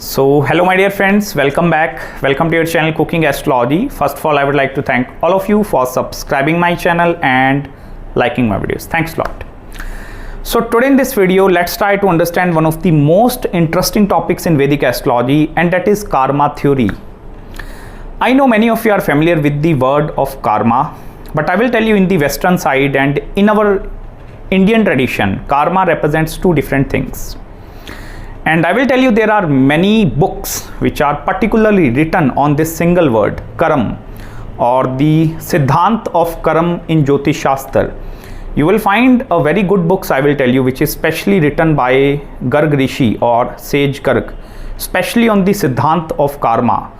So hello my dear friends, welcome back. Welcome to your channel Cooking Astrology. First of all, I would like to thank all of you for subscribing my channel and liking my videos. Thanks a lot. So today in this video, let's try to understand one of the most interesting topics in Vedic Astrology, and that is karma theory. I know many of you are familiar with the word of karma, but I will tell you in the Western side and in our Indian tradition, karma represents two different things. And I will tell you there are many books which are particularly written on this single word, karam, or the Siddhant of karam in Jyotish Shastra. You will find a very good books, I will tell you, which is specially written by Garg Rishi or Sage Garg, especially on the Siddhant of karma,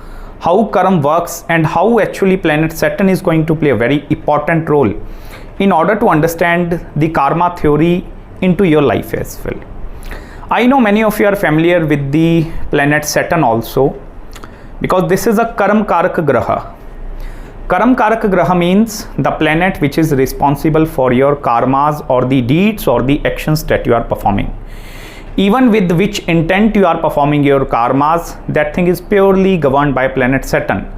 how karam works and how actually planet Saturn is going to play a very important role in order to understand the karma theory into your life as well. I know many of you are familiar with the planet Saturn also, because this is a Karam Karaka Graha. Karam Karaka Graha means the planet which is responsible for your karmas or the deeds or the actions that you are performing. Even with which intent you are performing your karmas, that thing is purely governed by planet Saturn.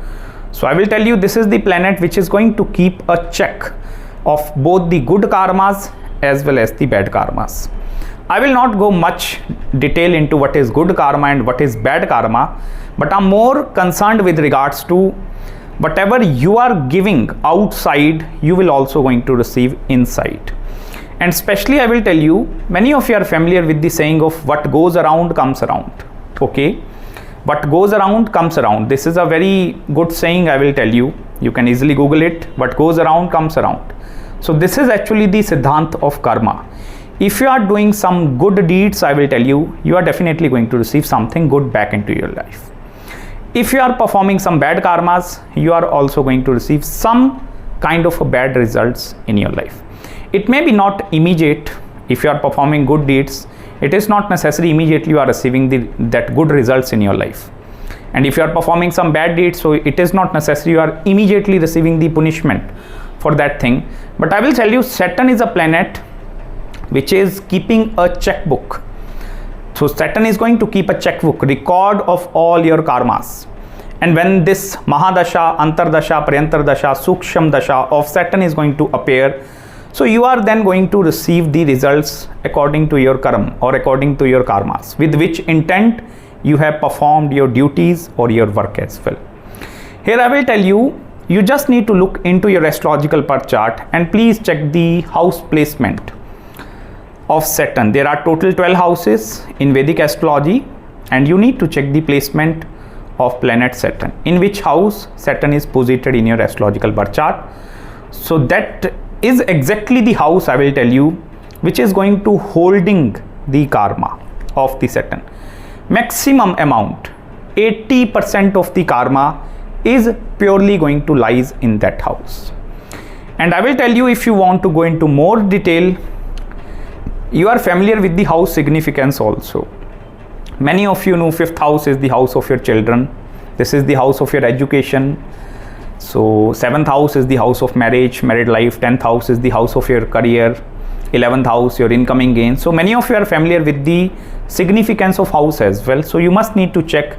So I will tell you, this is the planet which is going to keep a check of both the good karmas as well as the bad karmas. I will not go much detail into what is good karma and what is bad karma, but I'm more concerned with regards to whatever you are giving outside, you will also going to receive inside. And especially I will tell you, many of you are familiar with the saying of what goes around comes around. Okay, what goes around comes around. This is a very good saying, I will tell you. You can easily Google it. What goes around comes around. So this is actually the Siddhant of karma. If you are doing some good deeds, I will tell you, you are definitely going to receive something good back into your life. If you are performing some bad karmas, you are also going to receive some kind of a bad results in your life. It may be not immediate. If you are performing good deeds, it is not necessary immediately you are receiving that good results in your life. And if you are performing some bad deeds, so it is not necessary you are immediately receiving the punishment for that thing. But I will tell you, Saturn is a planet which is keeping a checkbook. So Saturn is going to keep a checkbook, record of all your karmas. And when this Mahadasha, Antardasha, Prayantardasha, Suksham Dasha of Saturn is going to appear, so you are then going to receive the results according to your karam or according to your karmas, with which intent you have performed your duties or your work as well. Here I will tell you, you just need to look into your astrological birth chart and please check the house placement of Saturn. There are total 12 houses in Vedic Astrology, and you need to check the placement of planet Saturn, in which house Saturn is posited in your astrological birth chart. So that is exactly the house, I will tell you, which is going to holding the karma of the Saturn. Maximum amount, 80% of the karma is purely going to lies in that house. And I will tell you, if you want to go into more detail, you are familiar with the house significance also. Many of you know 5th house is the house of your children. This is the house of your education. So 7th house is the house of marriage, married life. 10th house is the house of your career. 11th house, your incoming gain. So many of you are familiar with the significance of house as well. So you must need to check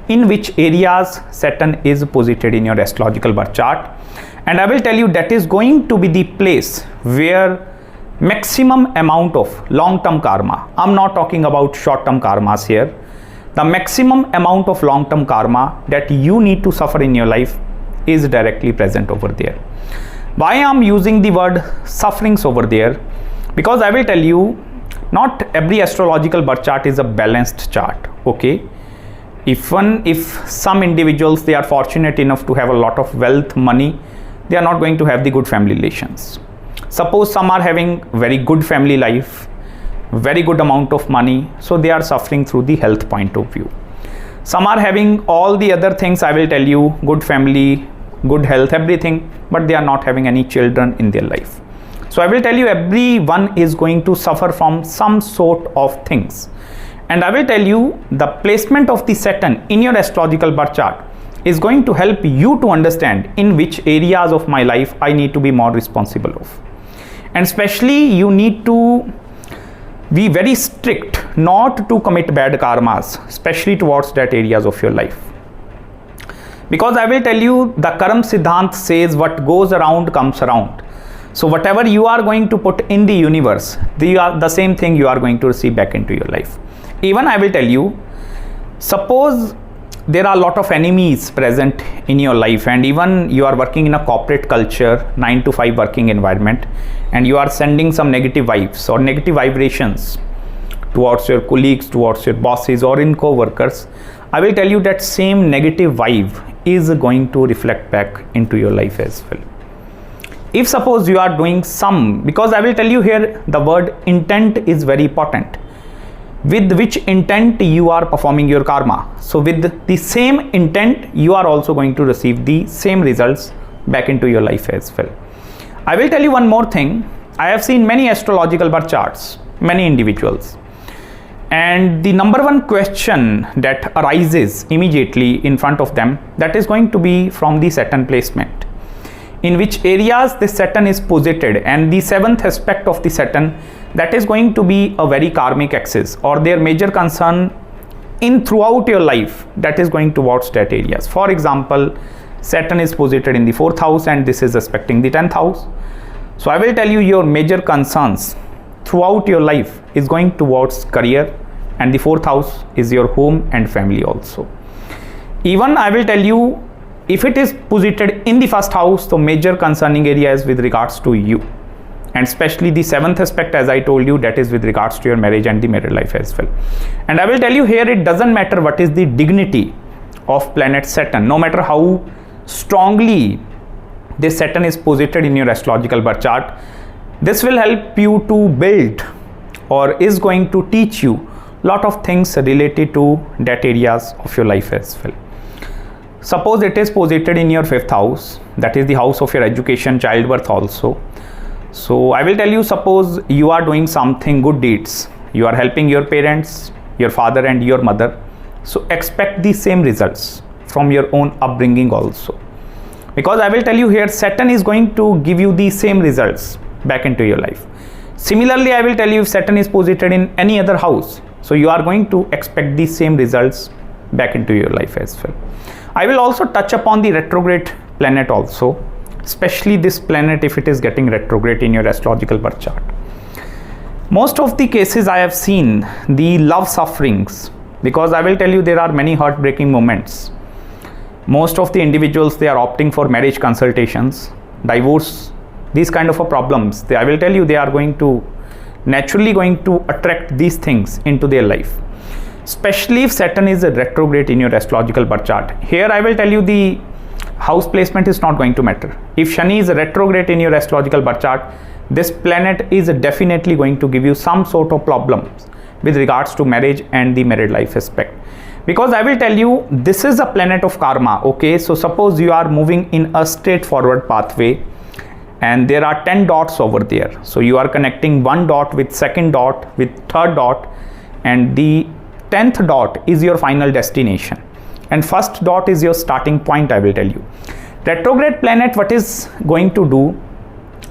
in which areas Saturn is posited in your astrological birth chart. And I will tell you, that is going to be the place where maximum amount of long-term karma, I'm not talking about short-term karmas here, the maximum amount of long-term karma that you need to suffer in your life is directly present over there. Why I'm using the word sufferings over there? Because I will tell you, not every astrological birth chart is a balanced chart. Okay, if some individuals, they are fortunate enough to have a lot of wealth, money, they are not going to have the good family relations. Suppose some are having very good family life, very good amount of money, so they are suffering through the health point of view. Some are having all the other things, I will tell you, good family, good health, everything, but they are not having any children in their life. So I will tell you, everyone is going to suffer from some sort of things. And I will tell you, the placement of the Saturn in your astrological birth chart is going to help you to understand in which areas of my life I need to be more responsible of. And especially you need to be very strict not to commit bad karmas, especially towards that areas of your life. Because I will tell you, the Karma Siddhant says what goes around comes around. So whatever you are going to put in the universe, the same thing you are going to receive back into your life. Even I will tell you, suppose there are a lot of enemies present in your life, and even you are working in a corporate culture, 9 to 5 working environment, and you are sending some negative vibes or negative vibrations towards your colleagues, towards your bosses or in co-workers. I will tell you that same negative vibe is going to reflect back into your life as well. If suppose you are doing some, because I will tell you here, the word intent is very important. With which intent you are performing your karma. So with the same intent, you are also going to receive the same results back into your life as well. I will tell you one more thing. I have seen many astrological birth charts, many individuals. And the number one question that arises immediately in front of them, that is going to be from the Saturn placement. In which areas the Saturn is posited, and the 7th aspect of the Saturn, that is going to be a very karmic axis, or their major concern in throughout your life, that is going towards that areas. For example, Saturn is posited in the 4th house and this is aspecting the 10th house. So I will tell you, your major concerns throughout your life is going towards career, and the 4th house is your home and family also. Even I will tell you, if it is posited in the 1st house, the major concerning area is with regards to you, and especially the 7th aspect, as I told you, that is with regards to your marriage and the married life as well. And I will tell you here, it doesn't matter what is the dignity of planet Saturn, no matter how strongly this Saturn is posited in your astrological birth chart, this will help you to build, or is going to teach you lot of things related to that areas of your life as well. Suppose it is posited in your 5th house, that is the house of your education, childbirth also. So I will tell you, suppose you are doing something good deeds, you are helping your parents, your father and your mother, so expect the same results from your own upbringing also. Because I will tell you here, Saturn is going to give you the same results back into your life. Similarly, I will tell you, if Saturn is posited in any other house, so you are going to expect the same results back into your life as well. I will also touch upon the retrograde planet also, especially this planet if it is getting retrograde in your astrological birth chart. Most of the cases I have seen the love sufferings, because I will tell you, there are many heartbreaking moments. Most of the individuals, they are opting for marriage consultations, divorce, these kind of problems. I will tell you, they are going to naturally going to attract these things into their life, especially if Saturn is a retrograde in your astrological birth chart. Here I will tell you, the house placement is not going to matter. If Shani is a retrograde in your astrological birth chart, this planet is definitely going to give you some sort of problems with regards to marriage and the married life aspect. Because I will tell you, this is a planet of karma. Okay, so suppose you are moving in a straightforward pathway and there are 10 dots over there. So you are connecting one dot with second dot with third dot, and the 10th dot is your final destination, and first dot is your starting point. I will tell you, retrograde planet, what is going to do,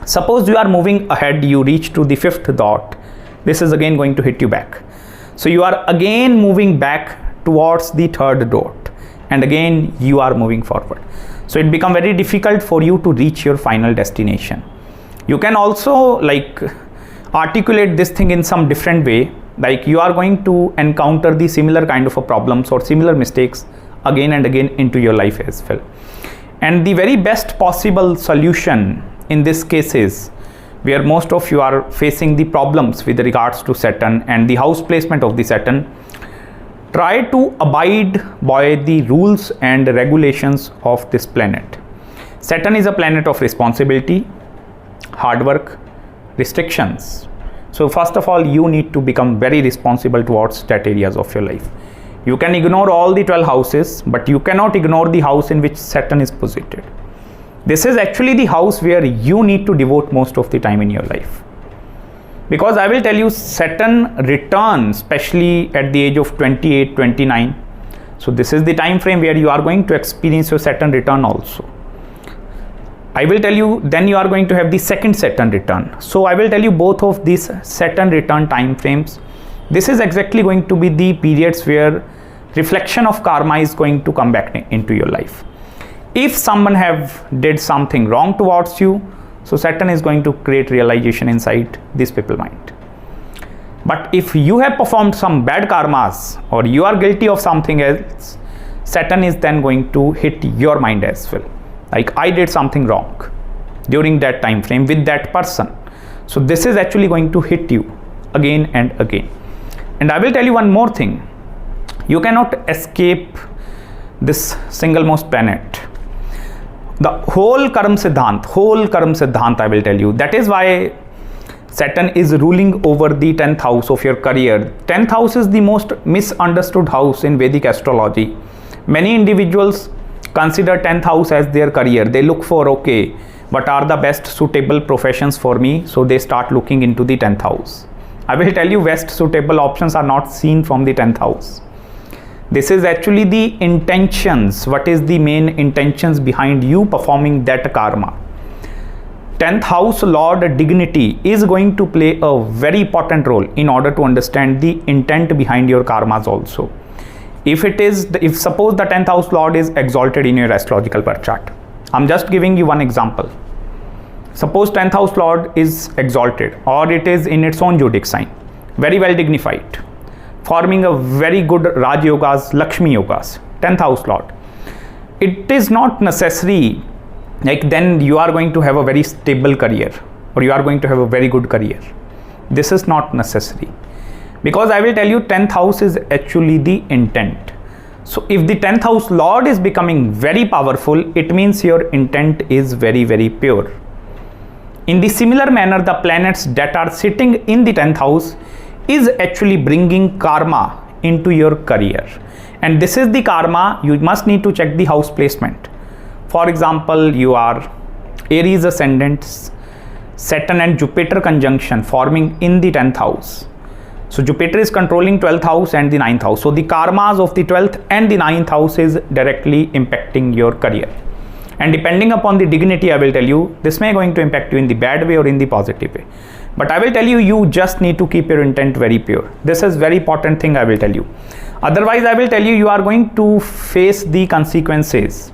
suppose you are moving ahead, you reach to the 5th dot, this is again going to hit you back. So you are again moving back towards the 3rd dot, and again you are moving forward. So it becomes very difficult for you to reach your final destination. You can also like articulate this thing in some different way, like you are going to encounter the similar kind of a problems or similar mistakes again and again into your life as well. And the very best possible solution in this case is, where most of you are facing the problems with regards to Saturn and the house placement of the Saturn, try to abide by the rules and regulations of this planet. Saturn is a planet of responsibility, hard work, restrictions. So first of all, you need to become very responsible towards that areas of your life. You can ignore all the 12 houses, but you cannot ignore the house in which Saturn is posited. This is actually the house where you need to devote most of the time in your life. Because I will tell you, Saturn returns, especially at the age of 28, 29. So this is the time frame where you are going to experience your Saturn return also. I will tell you, then you are going to have the second Saturn return. So I will tell you both of these Saturn return time frames. This is exactly going to be the periods where reflection of karma is going to come back into your life. If someone have did something wrong towards you, so Saturn is going to create realization inside this people mind. But if you have performed some bad karmas or you are guilty of something else, Saturn is then going to hit your mind as well. Like, I did something wrong during that time frame with that person. So this is actually going to hit you again and again. And I will tell you one more thing. You cannot escape this single most planet. The whole Karma Siddhant, I will tell you. That is why Saturn is ruling over the 10th house of your career. 10th house is the most misunderstood house in Vedic astrology. Many individuals consider 10th house as their career. They look for, okay, what are the best suitable professions for me? So they start looking into the 10th house. I will tell you, best suitable options are not seen from the 10th house. This is actually the intentions. What is the main intentions behind you performing that karma? 10th house Lord dignity is going to play a very important role in order to understand the intent behind your karmas also. If suppose the 10th house Lord is exalted in your astrological birth chart. I'm just giving you one example. Suppose 10th house Lord is exalted, or it is in its own zodiac sign, very well dignified, forming a very good Raj Yogas, Lakshmi Yogas, 10th house Lord. It is not necessary like then you are going to have a very stable career or you are going to have a very good career. This is not necessary. Because I will tell you, 10th house is actually the intent. So if the 10th house Lord is becoming very powerful, it means your intent is very, very pure. In the similar manner, the planets that are sitting in the 10th house is actually bringing karma into your career. And this is the karma, you must need to check the house placement. For example, you are Aries ascendants, Saturn and Jupiter conjunction forming in the 10th house. So Jupiter is controlling 12th house and the 9th house. So the karmas of the 12th and the 9th house is directly impacting your career. And depending upon the dignity, I will tell you, this may going to impact you in the bad way or in the positive way. But I will tell you, you just need to keep your intent very pure. This is very important thing I will tell you. Otherwise, I will tell you, you are going to face the consequences.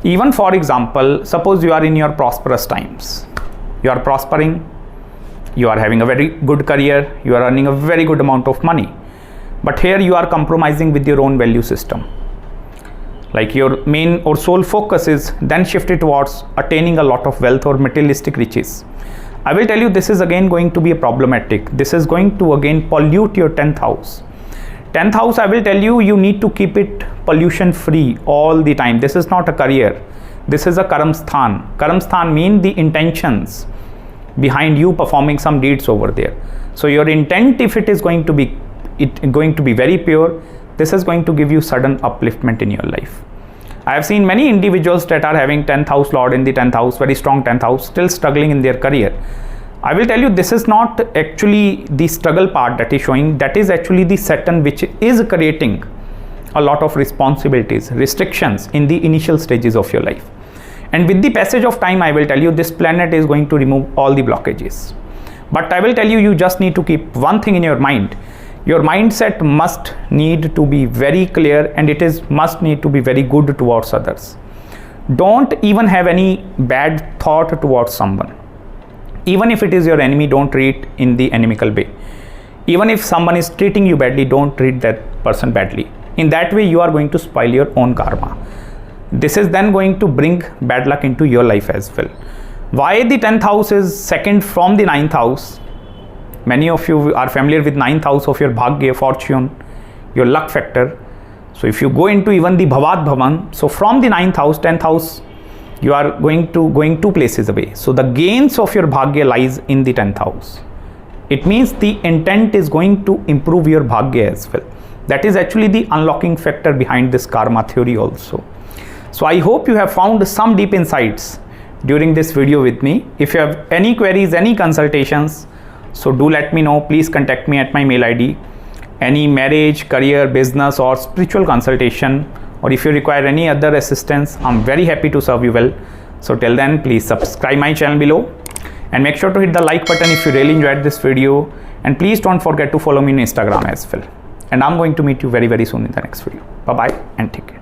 Even for example, suppose you are in your prosperous times. You are prospering. You are having a very good career, you are earning a very good amount of money, but here you are compromising with your own value system. Like your main or sole focus is then shifted towards attaining a lot of wealth or materialistic riches. I will tell you, this is again going to be a problematic. This is going to again pollute your 10th house. 10th house, I will tell you, you need to keep it pollution free all the time. This is not a career. This is a Karamsthan. Karamsthan mean the intentions behind you performing some deeds over there. So your intent, if it is going to be very pure, this is going to give you sudden upliftment in your life. I have seen many individuals that are having 10th house Lord in the 10th house, very strong 10th house, still struggling in their career. I will tell you, this is not actually the struggle part that is showing, that is actually the Saturn which is creating a lot of responsibilities, restrictions in the initial stages of your life. And with the passage of time, I will tell you, this planet is going to remove all the blockages. But I will tell you, you just need to keep one thing in your mind. Your mindset must need to be very clear, and must need to be very good towards others. Don't even have any bad thought towards someone. Even if it is your enemy, don't treat in the inimical way. Even if someone is treating you badly, don't treat that person badly. In that way, you are going to spoil your own karma. This is then going to bring bad luck into your life as well. Why the 10th house is second from the 9th house? Many of you are familiar with 9th house of your bhagya, fortune, your luck factor. So if you go into even the bhavat bhavan, so from the 9th house, 10th house, you are going two places away. So the gains of your bhagya lies in the 10th house. It means the intent is going to improve your bhagya as well. That is actually the unlocking factor behind this karma theory also. So I hope you have found some deep insights during this video with me. If you have any queries, any consultations, so do let me know. Please contact me at my mail ID. Any marriage, career, business or spiritual consultation, or if you require any other assistance, I'm very happy to serve you well. So till then, please subscribe my channel below and make sure to hit the like button if you really enjoyed this video, and please don't forget to follow me on Instagram as well. And I'm going to meet you very soon in the next video. Bye bye and take care.